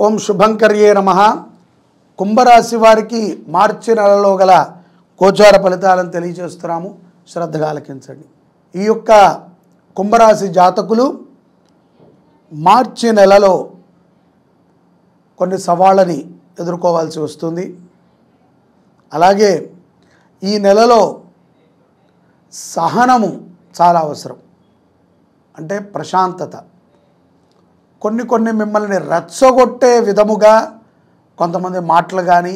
ఓం శుభంకర్యే నమః. కుంభరాశి వారికి మార్చి నెలలో గల గోచార ఫలితాలను తెలియజేస్తున్నాము. శ్రద్ధగా ఆలకించండి. ఈ యొక్క కుంభరాశి జాతకులు మార్చి నెలలో కొన్ని సవాళ్ళని ఎదుర్కోవాల్సి వస్తుంది. అలాగే ఈ నెలలో సహనము చాలా అవసరం. అంటే ప్రశాంతత. కొన్ని మిమ్మల్ని రెచ్చగొట్టే విధముగా కొంతమంది మాటలు కానీ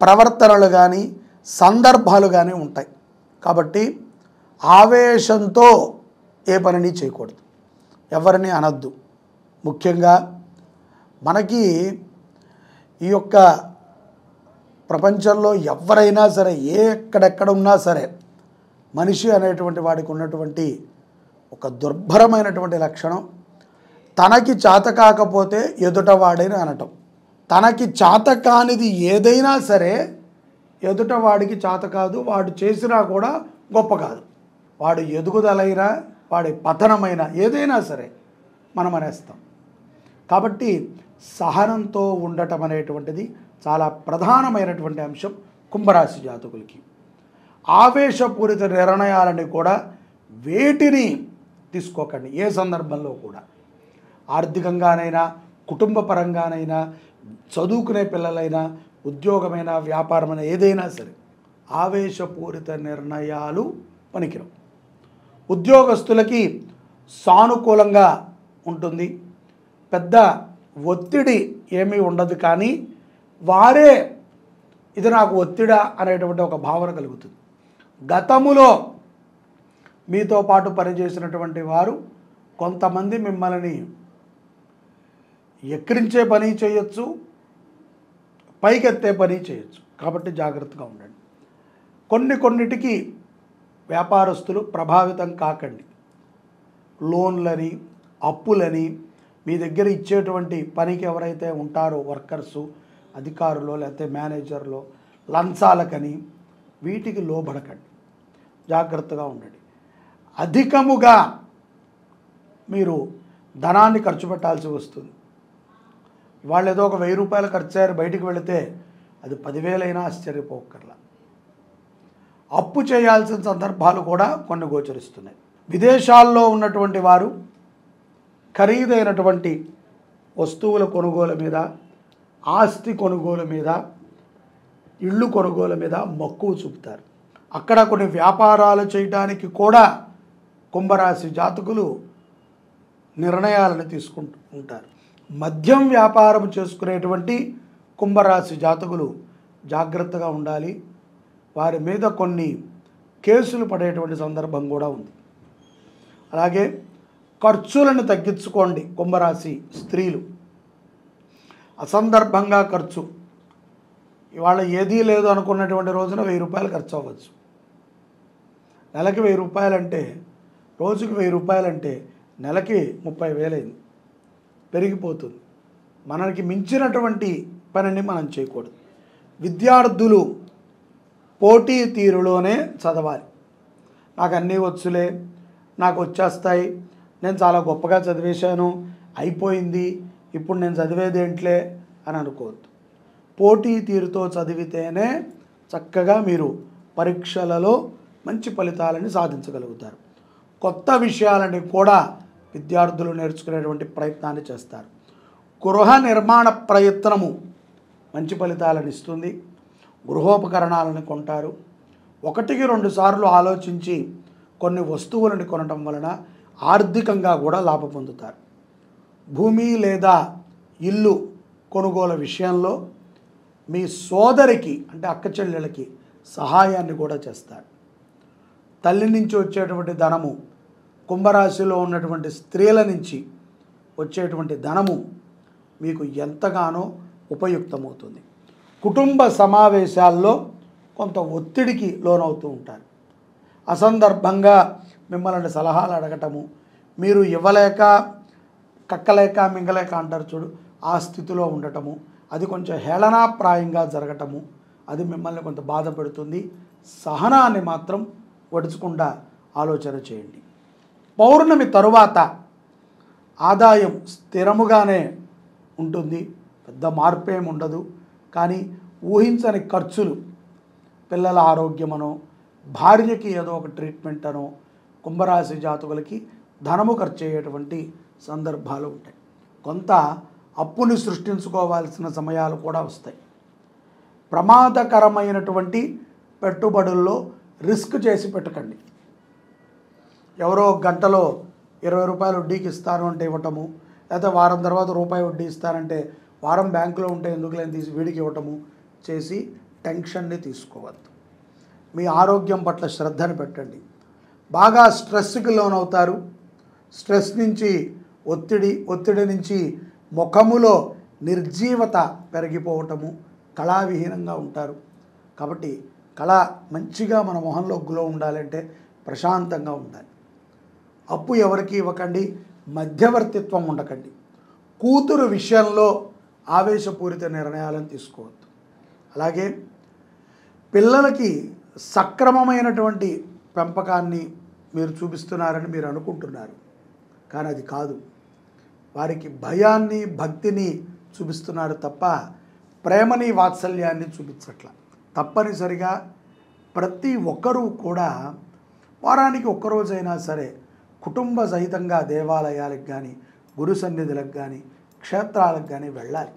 ప్రవర్తనలు కానీ సందర్భాలు కానీ ఉంటాయి. కాబట్టి ఆవేశంతో ఏ పనిని చేయకూడదు, ఎవరిని అనద్దు. ముఖ్యంగా మనకి ఈ యొక్క ప్రపంచంలో ఎవరైనా సరే ఎక్కడెక్కడ ఉన్నా సరే మనిషి అనేటువంటి వాడికి ఉన్నటువంటి ఒక దుర్భరమైనటువంటి లక్షణం తనకి చేత కాకపోతే ఎదుటవాడిని అనటం. తనకి చేత కానిది ఏదైనా సరే ఎదుటవాడికి చేత కాదు, వాడు చేసినా కూడా గొప్ప కాదు. వాడు ఎదుగుదలైనా వాడి పతనమైనా ఏదైనా సరే మనం అనేస్తాం. కాబట్టి సహనంతో ఉండటం అనేటువంటిది చాలా ప్రధానమైనటువంటి అంశం కుంభరాశి జాతకులకి. ఆవేశపూరిత నిర్ణయాలని కూడా వేటిని తీసుకోకండి. ఏ సందర్భంలో కూడా ఆర్థికంగానైనా కుటుంబ పరంగానైనా చదువుకునే పిల్లలైనా ఉద్యోగమైనా వ్యాపారమైనా ఏదైనా సరే ఆవేశపూరిత నిర్ణయాలు పనికిరావు. ఉద్యోగస్తులకి సానుకూలంగా ఉంటుంది. పెద్ద ఒత్తిడి ఏమీ ఉండదు. కానీ వారే ఇది నాకు ఒత్తిడా అనేటువంటి ఒక భావన కలుగుతుంది. గతములో మీతో పాటు పనిచేసినటువంటి వారు కొంతమంది మిమ్మల్ని ఎక్కిరించే పని చేయొచ్చు, పైకెత్తే పని చేయొచ్చు. కాబట్టి జాగ్రత్తగా ఉండండి. కొన్నిటికి వ్యాపారస్తులు ప్రభావితం కాకండి. లోన్లని అప్పులని మీ దగ్గర ఇచ్చేటువంటి పనికి ఎవరైతే ఉంటారో వర్కర్సు, అధికారులు లేకపోతే మేనేజర్లు లంచాలకని వీటికి లోబడకండి. జాగ్రత్తగా ఉండండి. అధికముగా మీరు ధనాన్ని ఖర్చు పెట్టాల్సి వస్తుంది. వాళ్ళు ఏదో ఒక 1000 రూపాయలు ఖర్చు అయ్యారు, బయటికి వెళితే అది 10,000 అయినా ఆశ్చర్యపోకర్లా. అప్పు చేయాల్సిన సందర్భాలు కూడా కొన్ని గోచరిస్తున్నాయి. విదేశాల్లో ఉన్నటువంటి వారు ఖరీదైనటువంటి వస్తువుల కొనుగోలు మీద, ఆస్తి కొనుగోలు మీద, ఇళ్ళు కొనుగోలు మీద మక్కువ చూపుతారు. అక్కడ కొన్ని వ్యాపారాలు చేయడానికి కూడా కుంభరాశి జాతకులు నిర్ణయాలను తీసుకుంటూ ఉంటారు. మద్యం వ్యాపారం చేసుకునేటువంటి కుంభరాశి జాతకులు జాగ్రత్తగా ఉండాలి. వారి మీద కొన్ని కేసులు పడేటువంటి సందర్భం కూడా ఉంది. అలాగే ఖర్చులను తగ్గించుకోండి. కుంభరాశి స్త్రీలు అసందర్భంగా ఖర్చు, ఇవాళ ఏదీ లేదు అనుకున్నటువంటి రోజున 1000 రూపాయలు ఖర్చు అవ్వచ్చు. నెలకి 1000 రూపాయలు అంటే, రోజుకి 1000 రూపాయలు అంటే నెలకి 30,000 అయింది. పెరిగిపోతుంది. మనకి మించినటువంటి పనిని మనం చేయకూడదు. విద్యార్థులు పోటీ తీరులోనే చదవాలి. నాకు అన్నీ వచ్చులే, నాకు వచ్చేస్తాయి, నేను చాలా గొప్పగా చదివేశాను, అయిపోయింది, ఇప్పుడు నేను చదివేదేంట్లే అని అనుకోవద్దు. పోటీ తీరుతో చదివితేనే చక్కగా మీరు పరీక్షలలో మంచి ఫలితాలని సాధించగలుగుతారు. కొత్త విషయాలని కూడా విద్యార్థులు నేర్చుకునేటువంటి ప్రయత్నాన్ని చేస్తారు. గృహ నిర్మాణ ప్రయత్నము మంచి ఫలితాలను ఇస్తుంది. గృహోపకరణాలను కొంటారు. 1-2 సార్లు ఆలోచించి కొన్ని వస్తువులను కొనడం వలన ఆర్థికంగా కూడా లాభం పొందుతారు. భూమి లేదా ఇల్లు కొనుగోలు విషయంలో మీ సోదరికి అంటే అక్క చెల్లెలకి సహాయాన్ని కూడా చేస్తారు. తల్లి నుంచి వచ్చేటువంటి ధనము, కుంభరాశిలో ఉన్నటువంటి స్త్రీల నుంచి వచ్చేటువంటి ధనము మీకు ఎంతగానో ఉపయుక్తమవుతుంది. కుటుంబ సమావేశాల్లో కొంత ఒత్తిడికి లోనవుతూ ఉంటారు. అసందర్భంగా మిమ్మల్ని సలహాలు అడగటము, మీరు ఇవ్వలేక కక్కలేక మింగలేక అంటారు చూడు, ఆ స్థితిలో ఉండటము, అది కొంచెం హేళనాప్రాయంగా జరగటము, అది మిమ్మల్ని కొంత బాధ పెడుతుంది. సహనాన్ని మాత్రం వడుచకుండా ఆలోచన చేయండి. పౌర్ణమి తరువాత ఆదాయం స్థిరముగానే ఉంటుంది, పెద్ద పెద్ద మార్పేం ఉండదు. కానీ ఊహించని ఖర్చులు, పిల్లల ఆరోగ్యమనో, భార్యకి ఏదో ఒక ట్రీట్మెంట్ అనో కుంభరాశి జాతకులకి ధనము ఖర్చు అయ్యేటువంటి సందర్భాలు ఉంటాయి. కొంత అప్పుని సృష్టించుకోవాల్సిన సమయాలు కూడా వస్తాయి. ప్రమాదకరమైనటువంటి పెట్టుబడుల్లో రిస్క్ చేసి పెట్టకండి. ఎవరో గంటలో 20 రూపాయలు వడ్డీకి ఇస్తాను అంటే ఇవ్వటము, లేకపోతే వారం తర్వాత రూపాయి వడ్డీ ఇస్తానంటే వారం బ్యాంకులో ఉంటే ఎందుకు లేని తీసి వీడికి ఇవ్వటము చేసి టెన్షన్ని తీసుకోవద్దు. మీ ఆరోగ్యం పట్ల శ్రద్ధను పెట్టండి. బాగా స్ట్రెస్కి లోనవుతారు. స్ట్రెస్ నుంచి ఒత్తిడి నుంచి ముఖములో నిర్జీవత పెరిగిపోవటము, కళావిహీనంగా ఉంటారు. కాబట్టి కళ మంచిగా మన మొహంలో గ్లో ఉండాలంటే ప్రశాంతంగా ఉండాలి. అప్పు ఎవరికి ఇవ్వకండి, మధ్యవర్తిత్వం ఉండకండి. కూతురు విషయంలో ఆవేశపూరిత నిర్ణయాలను తీసుకోవద్దు. అలాగే పిల్లలకి సక్రమమైనటువంటి పెంపకాన్ని మీరు చూపిస్తున్నారని మీరు అనుకుంటున్నారు, కానీ అది కాదు. వారికి భయాన్ని భక్తిని చూపిస్తున్నారు తప్ప ప్రేమని వాత్సల్యాన్ని చూపించట్ల. తప్పనిసరిగా ప్రతి ఒక్కరూ కూడా వారానికి ఒక్కరోజైనా సరే కుటుంబ సహితంగా దేవాలయాలకు కానీ గురు సన్నిధులకు కానీ క్షేత్రాలకు కానీ వెళ్ళాలి.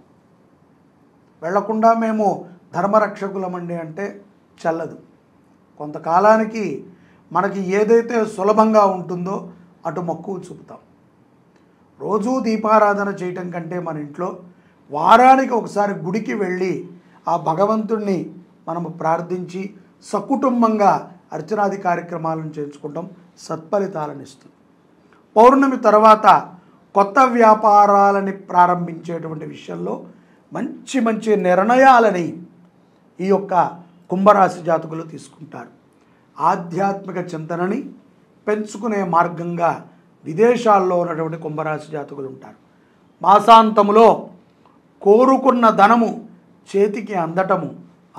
వెళ్లకుండా మేము ధర్మరక్షకులమండి అంటే చెల్లదు. కొంతకాలానికి మనకి ఏదైతే సులభంగా ఉంటుందో అటు మక్కువ చూపుతాం. రోజూ దీపారాధన చేయటం కంటే మన ఇంట్లో వారానికి ఒకసారి గుడికి వెళ్ళి ఆ భగవంతుణ్ణి మనము ప్రార్థించి సకుటుంబంగా అర్చనాది కార్యక్రమాలను చేయించుకుంటాం, సత్ఫలితాలను ఇస్తుంది. పౌర్ణమి తర్వాత కొత్త వ్యాపారాలని ప్రారంభించేటువంటి విషయంలో మంచి మంచి నిర్ణయాలని ఈ యొక్క కుంభరాశి జాతకులు తీసుకుంటారు. ఆధ్యాత్మిక చింతనని పెంచుకునే మార్గంగా విదేశాల్లో ఉన్నటువంటి కుంభరాశి జాతకులు ఉంటారు. మాసాంతములో కోరుకున్న ధనము చేతికి అందటము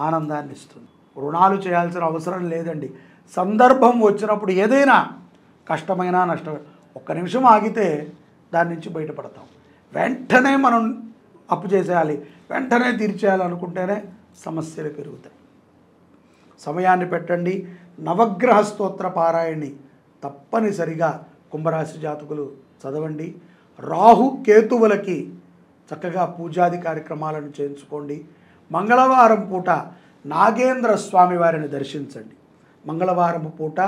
ఆనందాన్ని ఇస్తుంది. రుణాలు చేయాల్సిన అవసరం లేదండి. సందర్భం వచ్చినప్పుడు ఏదైనా కష్టమైనా నష్టమైన ఒక్క నిమిషం ఆగితే దాని నుంచి బయటపడతాం. వెంటనే మనం అప్పు చేసేయాలి, వెంటనే తీర్చేయాలనుకుంటేనే సమస్యలు పెరుగుతాయి. సమయాన్ని పెట్టండి. నవగ్రహ స్తోత్ర పారాయణి తప్పనిసరిగా కుంభరాశి జాతకులు చదవండి. రాహు కేతువులకి చక్కగా పూజాది కార్యక్రమాలను చేయించుకోండి. మంగళవారం పూట నాగేంద్ర స్వామి వారిని దర్శించండి. మంగళవారం పూట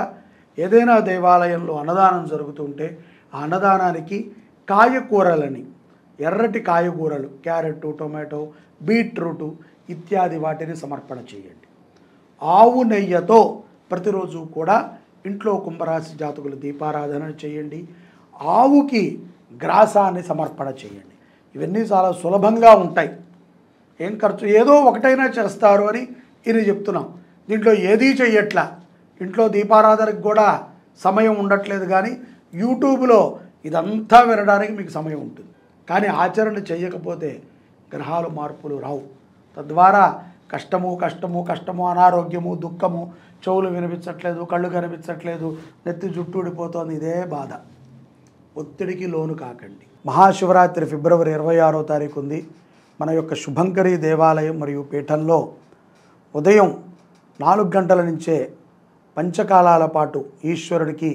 ఏదైనా దేవాలయంలో అన్నదానం జరుగుతుంటే ఆ అన్నదానానికి కాయకూరలని, ఎర్రటి కాయగూరలు, క్యారెట్, టొమాటో, బీట్రూటు ఇత్యాది వాటిని సమర్పణ చేయండి. ఆవు నెయ్యితో ప్రతిరోజు కూడా ఇంట్లో కుంభరాశి జాతకులు దీపారాధన చేయండి. ఆవుకి గ్రాసాన్ని సమర్పణ చేయండి. ఇవన్నీ చాలా సులభంగా ఉంటాయి. ఏం ఖర్చు, ఏదో ఒకటైనా చేస్తారు అని ఇది చెప్తున్నాం. దీంట్లో ఏదీ చెయ్యట్లా. ఇంట్లో దీపారాధనకు కూడా సమయం ఉండట్లేదు, కానీ యూట్యూబ్లో ఇదంతా వినడానికి మీకు సమయం ఉంటుంది. కానీ ఆచరణ చేయకపోతే గ్రహాలు మార్పులు రావు. తద్వారా కష్టము కష్టము కష్టము, అనారోగ్యము, దుఃఖము, చెవులు వినిపించట్లేదు, కళ్ళు కనిపించట్లేదు, నెత్తి జుట్టు ఊడిపోతోంది, ఇదే బాధ. ఒత్తిడికి లోను కాకండి. మహాశివరాత్రి ఫిబ్రవరి 26వ తారీఖు ఉంది. మన యొక్క శుభంకరి దేవాలయం మరియు పీఠంలో ఉదయం 4 గంటల నుంచే పంచకాలాల పాటు ఈశ్వరుడికి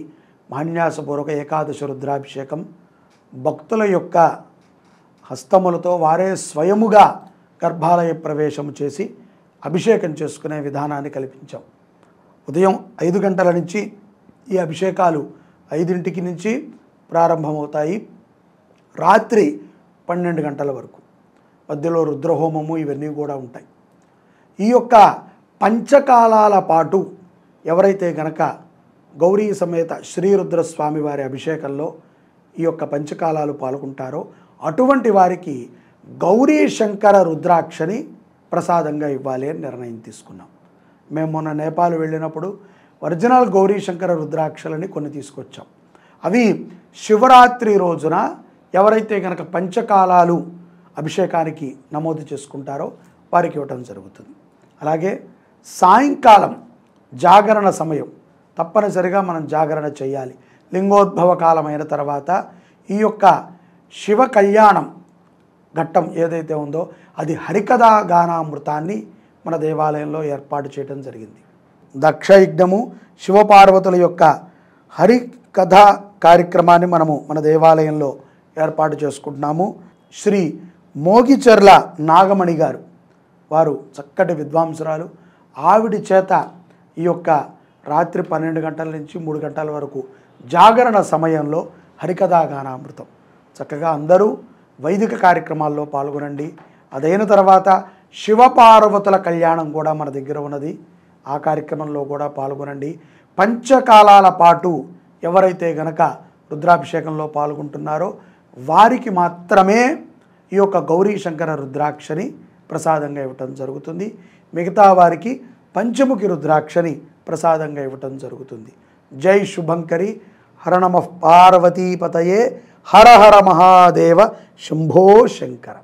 మహాన్యాసపూర్వక ఏకాదశి రుద్రాభిషేకం భక్తుల యొక్క హస్తములతో వారే స్వయముగా గర్భాలయ ప్రవేశం చేసి అభిషేకం చేసుకునే విధానాన్ని కల్పించాం. ఉదయం 5 గంటల నుంచి ఈ అభిషేకాలు 5 నుంచి ప్రారంభమవుతాయి. రాత్రి 12 గంటల వరకు మధ్యలో రుద్రహోమము ఇవన్నీ కూడా ఉంటాయి. ఈ యొక్క పంచకాలాల పాటు ఎవరైతే గనక గౌరీ సమేత శ్రీరుద్రస్వామి వారి అభిషేకంలో ఈ యొక్క పంచకాలాలు పాల్గొంటారో అటువంటి వారికి గౌరీ శంకర రుద్రాక్షని ప్రసాదంగా ఇవ్వాలి అని నిర్ణయం తీసుకున్నాం. మేము మొన్న నేపాల్ వెళ్ళినప్పుడు ఒరిజినల్ గౌరీ శంకర రుద్రాక్షలని కొన్ని తీసుకొచ్చాం. అవి శివరాత్రి రోజున ఎవరైతే కనుక పంచకాలాలు అభిషేకానికి నమోదు చేసుకుంటారో వారికి ఇవ్వటం జరుగుతుంది. అలాగే సాయంకాలం జాగరణ సమయం తప్పనిసరిగా మనం జాగరణ చేయాలి. లింగోద్భవ కాలం అయిన తర్వాత ఈ యొక్క శివ కళ్యాణం ఘట్టం ఏదైతే ఉందో అది హరికథా గానామృతాన్ని మన దేవాలయంలో ఏర్పాటు చేయడం జరిగింది. దక్షయజ్ఞము శివపార్వతుల యొక్క హరికథ కార్యక్రమాన్ని మనము మన దేవాలయంలో ఏర్పాటు చేసుకుంటున్నాము. శ్రీ మోగిచెర్ల నాగమణి గారు, వారు చక్కటి విద్వాంసురాలు. ఆవిడ చేత ఈ యొక్క రాత్రి 12 గంటల నుంచి 3 గంటల వరకు జాగరణ సమయంలో హరికథా గానామృతం చక్కగా అందరూ వైదిక కార్యక్రమాల్లో పాల్గొనండి. అదైన తర్వాత శివపార్వతుల కళ్యాణం కూడా మన దగ్గర ఉన్నది, ఆ కార్యక్రమంలో కూడా పాల్గొనండి. పంచకాలాల పాటు ఎవరైతే గనక రుద్రాభిషేకంలో పాల్గొంటున్నారో వారికి మాత్రమే ఈ యొక్క గౌరీ శంకర రుద్రాక్షని ప్రసాదంగా ఇవ్వటం జరుగుతుంది. మిగతా వారికి పంచముఖి రుద్రాక్షని ప్రసాదంగా ఇవ్వటం జరుగుతుంది. జై శుభంకరి. హర నమః పార్వతీపతయే. హర హర మహాదేవ. శంభో శంకర.